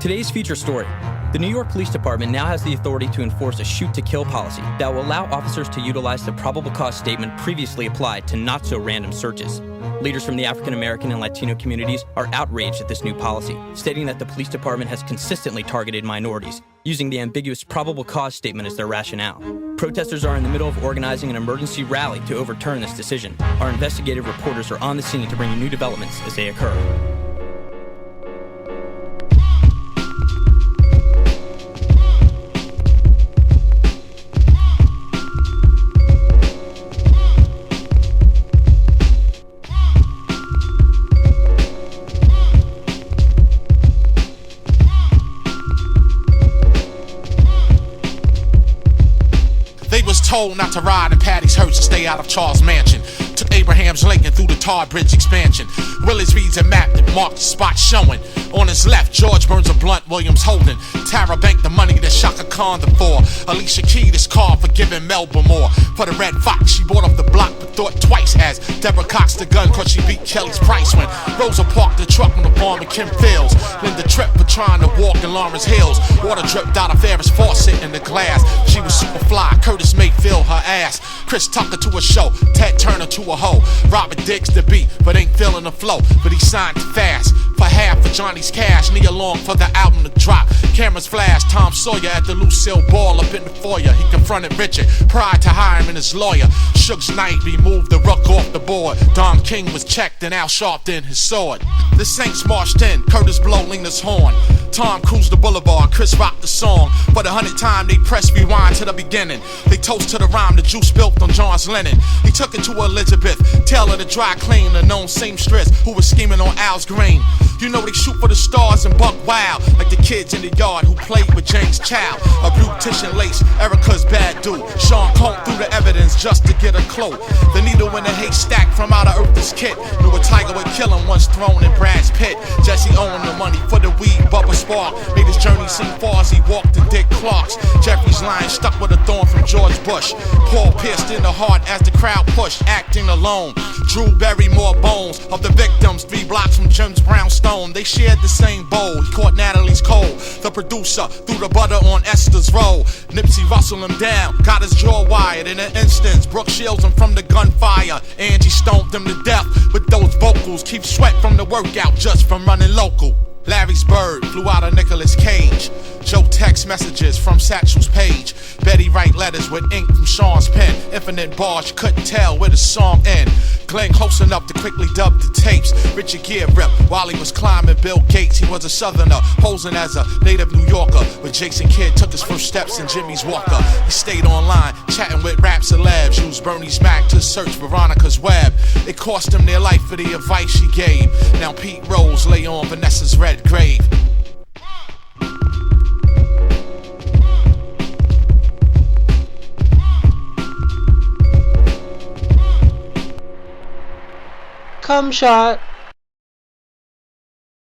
Today's feature story. The New York Police Department now has the authority to enforce a shoot-to-kill policy that will allow officers to utilize the probable cause statement previously applied to not-so-random searches. Leaders from the African American and Latino communities are outraged at this new policy, stating that the police department has consistently targeted minorities, using the ambiguous probable cause statement as their rationale. Protesters are in the middle of organizing an emergency rally to overturn this decision. Our investigative reporters are on the scene to bring you new developments as they occur. They was told not to ride in Patty's hearse and stay out of Charles' mansion. Took Abraham's Lincoln through the Tar Bridge expansion. Willis reads a map that marked the spot showing. On his left, George burns a blunt, Williams holding. Tara banked the money that Shaka Khan for. Alicia keyed his car for giving Melba more. For the red fox, she bought off the block but thought twice as Deborah cocked the gun cause she beat Kelly's price when Rosa parked the truck on the farm in Kim Fields. Linda tripped for trying to walk in Lawrence Hills. Water dripped out of Ferris faucet in the glass. She was super fly, Curtis Mayfield her ass. Chris Tucker to a show, Ted Turner to a hoe. Robert digs the beat but ain't feeling the flow. But he signed fast for half of Johnny's cash. Nia Long for the album to drop. Cameras flash, Tom Sawyer at the Lucille Ball up in the foyer. He confronted Richard, prior to hiring his lawyer. Suge's Knight removed the ruck off the board. Don King was checked and Al sharpened his sword. The Saints marched in, Curtis blow Lena's horn. Tom cruised the boulevard, Chris rocked the song. For the 100th time they pressed rewind to the beginning. They toast to the rhyme the juice built on John's linen. He took it to Elizabeth, Taylor the dry clean, the known seamstress who was scheming on Al's green. You know they shoot for the stars and buck wild, like the kids in the yard who played with James Child. A beautician lace, Erica's bad dude. Sean combed through the evidence just to get a clue. The needle in the haystack from out of Earth's kit. Knew a tiger would kill him once thrown in Brad's pit. Jesse owned the money for the weed, Bubba Spark made his journey seem far as he walked in Dick Clark's. Jeffrey's line stuck with a thorn from George Bush. Paul pierced in the heart as the crowd pushed, acting alone. Drew buried more bones of the victims 3 blocks from Jim's brownstone. They shared the same bowl. He caught Natalie's cold. The producer threw the butter on Esther's roll. Nipsey rustled him down, got his jaw wired. In an instance, Brooke shields him from the gunfire. Angie stomped him to death with those vocals. Keep sweat from the workout just from running local. Larry's bird flew out of Nicolas Cage. Joe text messages from Satchel's page. Betty write letters with ink from Sean's pen. Infinite bars, you couldn't tell where the song end. Glenn close enough to quickly dub the tapes. Richard Gere rip while he was climbing Bill Gates. He was a southerner, posing as a native New Yorker. But Jason Kidd took his first steps in Jimmy's Walker. He stayed online, chatting with rap celebs. Used Bernie's Mac to search Veronica's web. It cost him their life for the advice she gave. Now Pete Rose lay on Vanessa's red grave. Cum Shot.